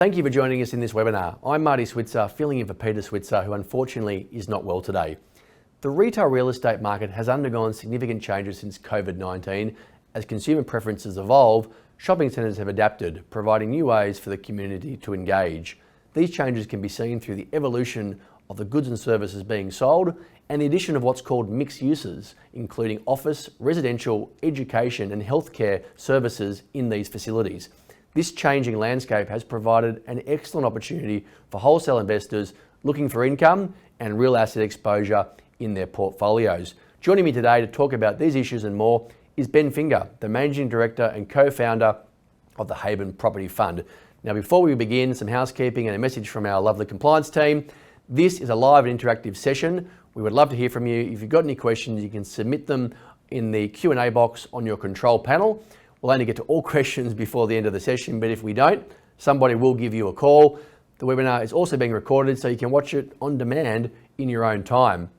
Thank you for joining us in this webinar. I'm Marty Switzer, filling in for Peter Switzer, who unfortunately is not well today. The retail real estate market has undergone significant changes since COVID-19. As consumer preferences evolve, shopping centres have adapted, providing new ways for the community to engage. These changes can be seen through the evolution of the goods and services being sold and the addition of what's called mixed uses, including office, residential, education and healthcare services in these facilities. This changing landscape has provided an excellent opportunity for wholesale investors looking for income and real asset exposure in their portfolios. Joining me today to talk about these issues and more is Ben Finger, the Managing Director and Co-Founder of the Haben Property Fund. Now, before we begin, some housekeeping and a message from our lovely compliance team. This is a live and interactive session. We would love to hear from you. If you've got any questions, you can submit them in the Q&A box on your control panel. We'll only get to all questions before the end of the session, but if we don't, somebody will give you a call. The webinar is also being recorded so you can watch it on demand in your own time.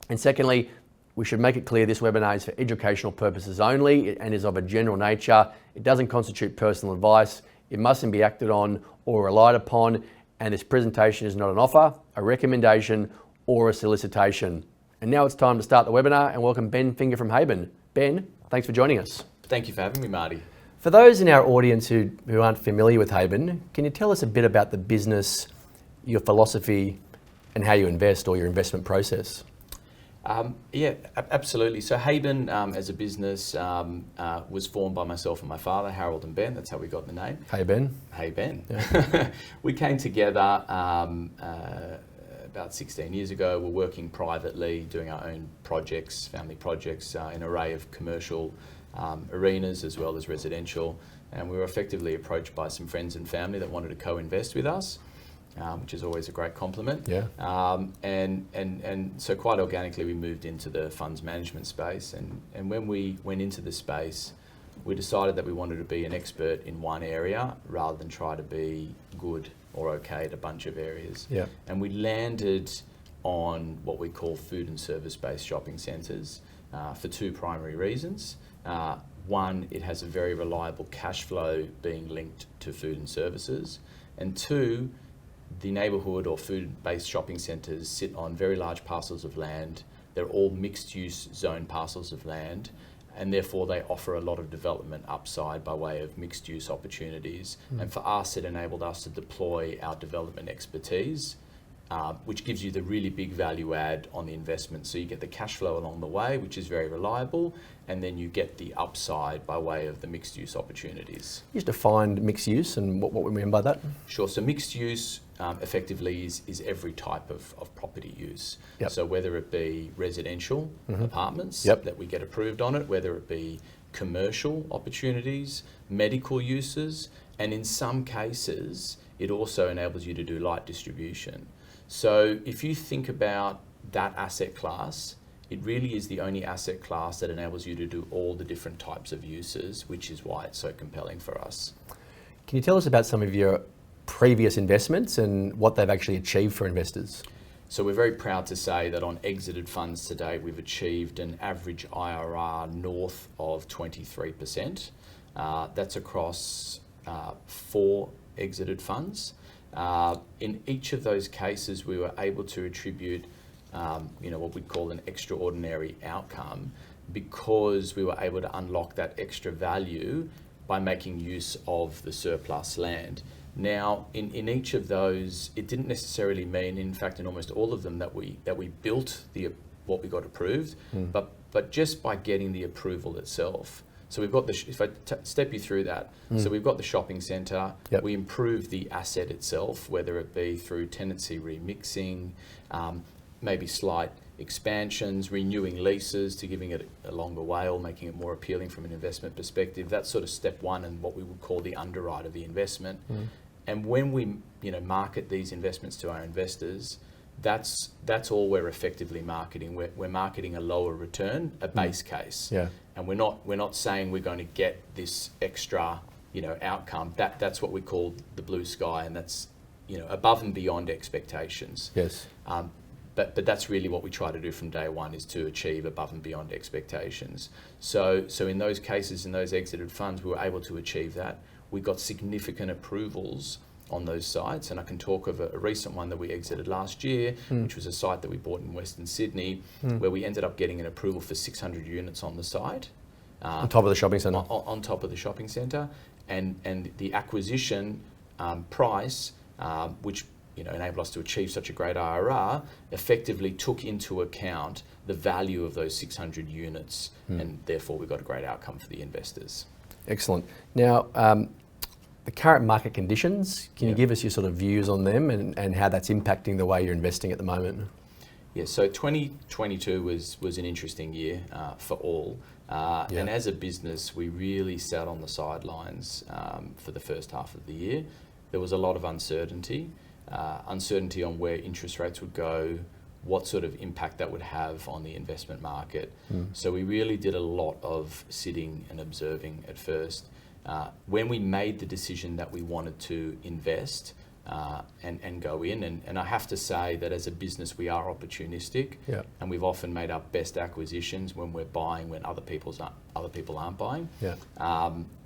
And secondly, we should make it clear this webinar is for educational purposes only and is of a general nature. It doesn't constitute personal advice. It mustn't be acted on or relied upon, and this presentation is not an offer, a recommendation, or a solicitation. And now it's time to start the webinar and welcome Ben Finger from Haben. Ben, thanks for joining us. Thank you for having me, Marty. For those in our audience who aren't familiar with Haben, can you tell us a bit about the business, your philosophy, and how you invest or your investment process? Yeah, absolutely. So Haben, as a business, was formed by myself and my father, Harold and Ben. That's how we got the name. Hey Ben. Hey Ben. Yeah. We came together about 16 years ago. We're working privately, doing our own projects, family projects, in an array of commercial arenas as well as residential. And we were effectively approached by some friends and family that wanted to co-invest with us. Which is always a great compliment. Yeah. And so quite organically we moved into the funds management space, and when we went into the space, we decided that we wanted to be an expert in one area rather than try to be good or okay at a bunch of areas. Yeah. And we landed on what we call food and service based shopping centres for two primary reasons. One, it has a very reliable cash flow being linked to food and services, and two, the neighbourhood or food-based shopping centres sit on very large parcels of land. They're all mixed-use zone parcels of land, and therefore they offer a lot of development upside by way of mixed-use opportunities. And for us, it enabled us to deploy our development expertise, which gives you the really big value add on the investment. So you get the cash flow along the way, which is very reliable, and then you get the upside by way of the mixed use opportunities. You just defined mixed use and what we mean by that? Sure, so mixed use effectively is every type of property use. Yep. So whether it be residential apartments Yep. that we get approved on it, whether it be commercial opportunities, medical uses, and in some cases, it also enables you to do light distribution. So if you think about that asset class, it really is the only asset class that enables you to do all the different types of uses, which is why it's so compelling for us. Can you tell us about some of your previous investments and what they've actually achieved for investors? So we're very proud to say that on exited funds to date, we've achieved an average IRR north of 23%. That's across 4 exited funds. In each of those cases, we were able to attribute what we'd call an extraordinary outcome because we were able to unlock that extra value by making use of the surplus land. Now, in each of those, it didn't necessarily mean, in fact, in almost all of them, that we built what we got approved, but just by getting the approval itself. So we've got if I step you through that, so we've got the shopping centre. Yep. We improved the asset itself, whether it be through tenancy remixing, maybe slight expansions, renewing leases to giving it a longer WALE, making it more appealing from an investment perspective. That's sort of step one and what we would call the underwrite of the investment. And when we market these investments to our investors, that's all we're effectively marketing. We're marketing a lower return, a base case. Yeah. And we're not saying we're going to get this extra outcome. That's what we call the blue sky, and that's above and beyond expectations. Yes. But that's really what we try to do from day one, is to achieve above and beyond expectations. So in those cases, in those exited funds, we were able to achieve that. We got significant approvals on those sites. And I can talk of a recent one that we exited last year, which was a site that we bought in Western Sydney, where we ended up getting an approval for 600 units on the site. On top of the shopping centre? On top of the shopping centre. And the acquisition price, which enabled us to achieve such a great IRR, effectively took into account the value of those 600 units, and therefore we got a great outcome for the investors. Excellent. Now, the current market conditions, can you give us your sort of views on them and how that's impacting the way you're investing at the moment? Yeah, so 2022 was an interesting year for all. And as a business, we really sat on the sidelines for the first half of the year. There was a lot of uncertainty on where interest rates would go, what sort of impact that would have on the investment market. So we really did a lot of sitting and observing at first. When we made the decision that we wanted to invest and go in, and I have to say that as a business we are opportunistic, and we've often made our best acquisitions when we're buying when other people aren't buying.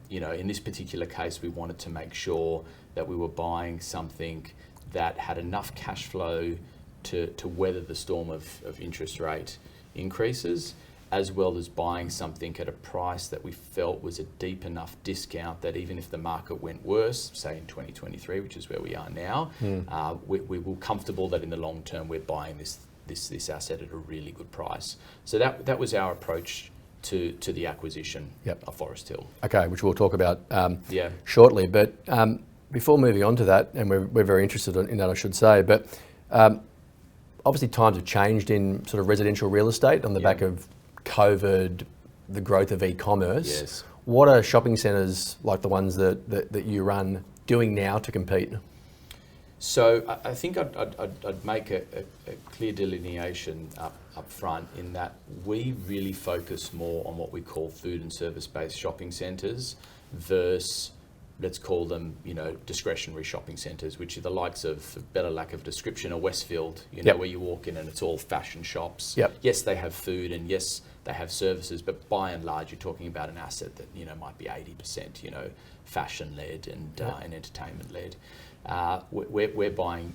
In this particular case, we wanted to make sure that we were buying something that had enough cash flow to weather the storm of interest rate increases, as well as buying something at a price that we felt was a deep enough discount that even if the market went worse, say in 2023, which is where we are now, we were comfortable that in the long term we're buying this asset at a really good price. So that was our approach to the acquisition of Forest Hill. Okay, which we'll talk about shortly. But before moving on to that, and we're very interested in that, I should say, but obviously times have changed in sort of residential real estate on the back of COVID, the growth of e-commerce. Yes. What are shopping centres like the ones that you run doing now to compete? So I think I'd make a clear delineation up front in that we really focus more on what we call food and service-based shopping centres versus, let's call them, discretionary shopping centres, which are the likes of, for better lack of description, a Westfield, where you walk in and it's all fashion shops. Yes, they have food and yes, they have services, but by and large, you're talking about an asset that, might be 80%, fashion-led and entertainment-led. We're buying,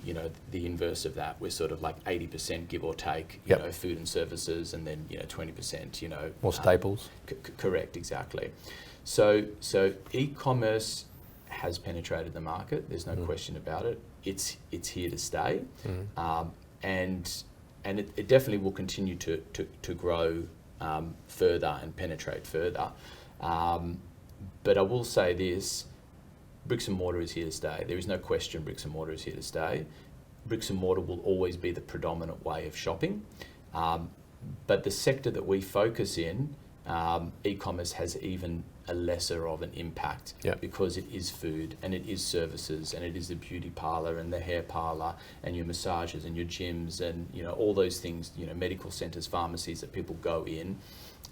the inverse of that. We're sort of like 80%, give or take, food and services, and then, 20%, more staples. Correct, exactly. So e-commerce has penetrated the market. There's no question about it. It's here to stay, and it definitely will continue to grow further and penetrate further. But I will say this: bricks and mortar is here to stay. There is no question bricks and mortar is here to stay. Bricks and mortar will always be the predominant way of shopping, but the sector that we focus in, e-commerce has even a lesser of an impact because it is food and it is services and it is the beauty parlour and the hair parlour and your massages and your gyms and all those things, medical centres, pharmacies that people go in.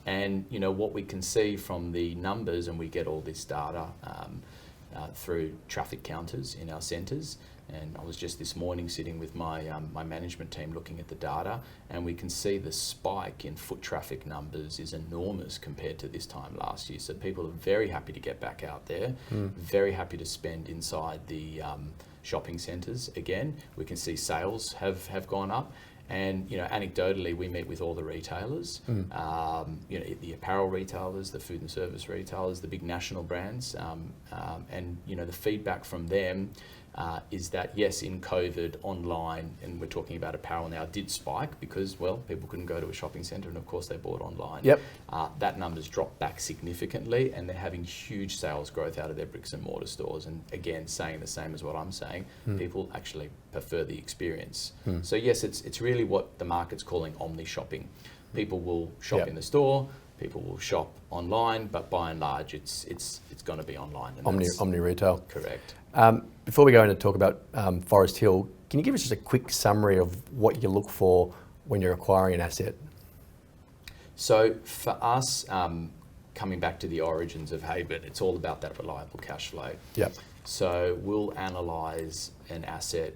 And what we can see from the numbers, and we get all this data through traffic counters in our centres. And I was just this morning sitting with my management team looking at the data, and we can see the spike in foot traffic numbers is enormous compared to this time last year. So people are very happy to get back out there, very happy to spend inside the shopping centres again. We can see sales have gone up. And anecdotally, we meet with all the retailers, the apparel retailers, the food and service retailers, the big national brands, and the feedback from them is that yes, in COVID, online, and we're talking about apparel now, did spike because, well, people couldn't go to a shopping centre, and of course they bought online. That number's dropped back significantly, and they're having huge sales growth out of their bricks and mortar stores. And again, saying the same as what I'm saying, people actually prefer the experience. So yes, it's really what the market's calling omni shopping. People will shop in the store, people will shop online, but by and large, it's going to be online. And Omni retail. Correct. Before we go in and talk about Forest Hill, can you give us just a quick summary of what you look for when you're acquiring an asset? So for us, coming back to the origins of Haben, it's all about that reliable cash flow. So we'll analyse an asset,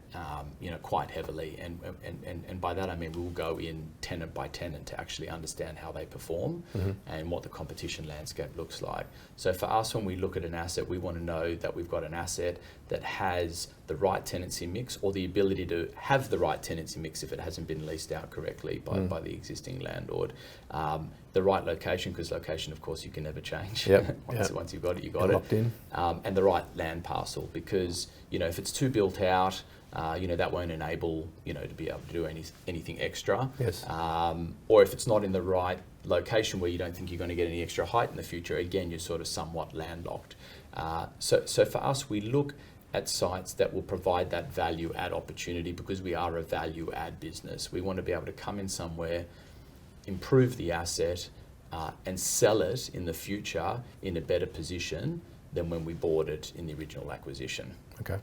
quite heavily, and by that I mean we will go in tenant by tenant to actually understand how they perform and what the competition landscape looks like. So for us, when we look at an asset, we want to know that we've got an asset that has the right tenancy mix, or the ability to have the right tenancy mix if it hasn't been leased out correctly by the existing landlord. The right location, because location, of course, you can never change. Once you've got it, you got it. Locked in. And the right land parcel, because if it's too built out, that won't enable to be able to do anything extra. Yes. Or if it's not in the right location where you don't think you're going to get any extra height in the future, again, you're sort of somewhat landlocked. So for us, we look at sites that will provide that value add opportunity, because we are a value add business. We want to be able to come in somewhere, improve the asset, and sell it in the future in a better position than when we bought it in the original acquisition. Okay.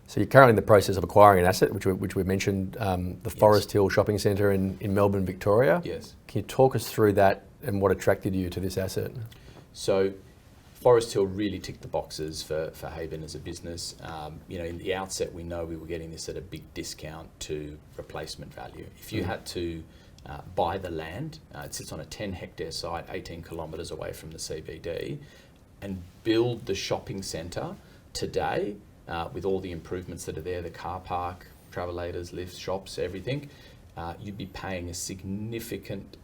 So you're currently in the process of acquiring an asset, which we mentioned, the Forest Hill Shopping Centre in Melbourne, Victoria. Yes. Can you talk us through that and what attracted you to this asset? So Forest Hill really ticked the boxes for Haben as a business. In the outset, we know we were getting this at a big discount to replacement value. If you had to buy the land, it sits on a 10 hectare site, 18 kilometres away from the CBD, and build the shopping centre today with all the improvements that are there, the car park, travellators, lifts, shops, everything, you'd be paying a significant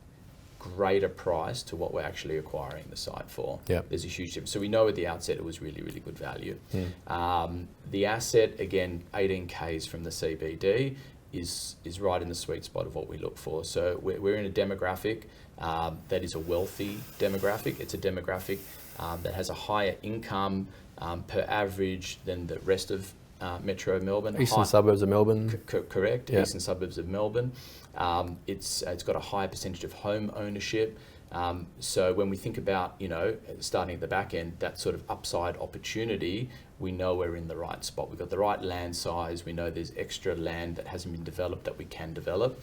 greater price to what we're actually acquiring the site for. Yep. There's a huge difference. So we know at the outset it was really, really good value. The asset, again, 18 Ks from the CBD, is right in the sweet spot of what we look for. So we're in a demographic that is a wealthy demographic. It's a demographic that has a higher income per average than the rest of Metro Melbourne. Eastern suburbs of Melbourne. Correct, Yeah. Eastern suburbs of Melbourne. It's got a higher percentage of home ownership. So when we think about, starting at the back end, that sort of upside opportunity, we know we're in the right spot. We've got the right land size. We know there's extra land that hasn't been developed that we can develop.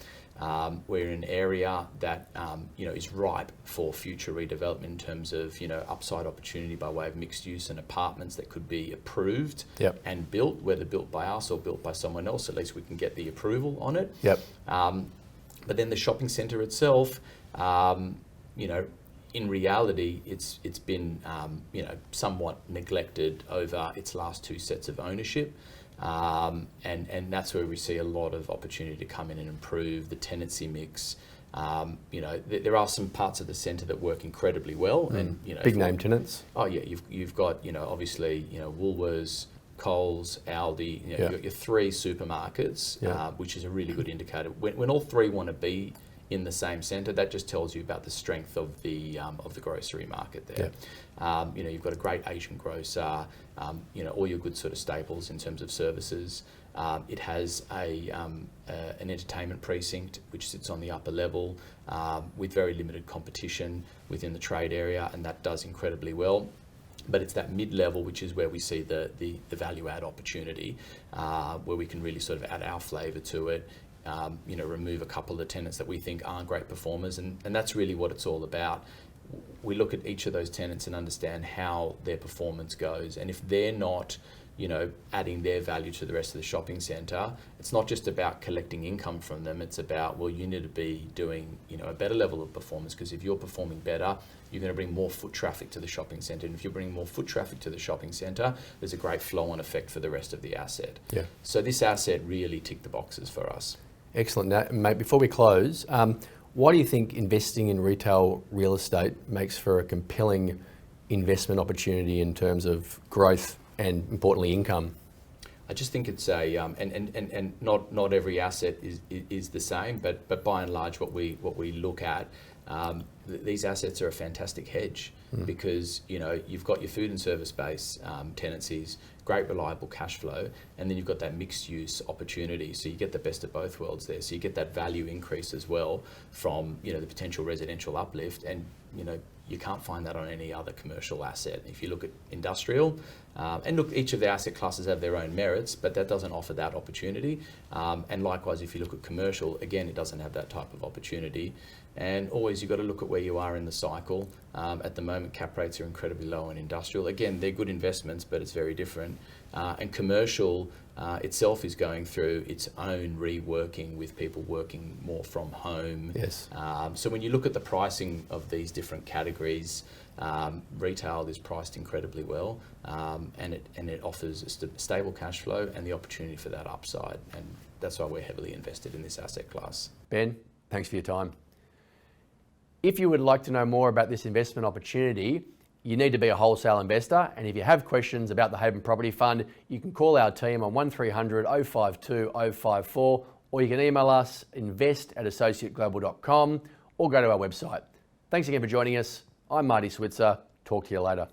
We're in an area that, is ripe for future redevelopment in terms of, upside opportunity by way of mixed use and apartments that could be approved and built, whether built by us or built by someone else. At least we can get the approval on it. But then the shopping centre itself, in reality, it's been somewhat neglected over its last two sets of ownership, and that's where we see a lot of opportunity to come in and improve the tenancy mix. There are some parts of the centre that work incredibly well, and big name tenants. Oh yeah, you've got obviously Woolworths, Coles, Aldi, your three supermarkets, which is a really good indicator. When all three want to be in the same centre, that just tells you about the strength of the grocery market there. You've got a great Asian grocer, all your good sort of staples in terms of services. It has an entertainment precinct which sits on the upper level with very limited competition within the trade area, and that does incredibly well. But it's that mid-level which is where we see the value add opportunity, where we can really sort of add our flavour to it. Remove a couple of the tenants that we think aren't great performers, and that's really what it's all about. We look at each of those tenants and understand how their performance goes, and if they're not adding their value to the rest of the shopping centre, it's not just about collecting income from them, it's about, well, you need to be doing a better level of performance, because if you're performing better, you're going to bring more foot traffic to the shopping centre, and if you're bringing more foot traffic to the shopping centre, there's a great flow-on effect for the rest of the asset. So this asset really ticked the boxes for us. Excellent. Now, mate, before we close, why do you think investing in retail real estate makes for a compelling investment opportunity in terms of growth and, importantly, income? I just think it's and not every asset is the same, but by and large, what we look at, these assets are a fantastic hedge, because you've got your food and service base tenancies, great reliable cash flow, and then you've got that mixed use opportunity. So you get the best of both worlds there. So you get that value increase as well from the potential residential uplift, and you can't find that on any other commercial asset. If you look at industrial, And look, each of the asset classes have their own merits, but that doesn't offer that opportunity. And likewise, if you look at commercial, again, it doesn't have that type of opportunity. And always you've got to look at where you are in the cycle. At the moment, cap rates are incredibly low in industrial. Again, they're good investments, but it's very different. And commercial itself is going through its own reworking with people working more from home. Yes. So when you look at the pricing of these different categories, retail is priced incredibly well, and it offers a stable cash flow and the opportunity for that upside. And that's why we're heavily invested in this asset class. Ben, thanks for your time. If you would like to know more about this investment opportunity, you need to be a wholesale investor. And if you have questions about the Haben Property Fund, you can call our team on 1300 052 054, or you can email us invest@associateglobal.com or go to our website. Thanks again for joining us. I'm Marty Switzer. Talk to you later.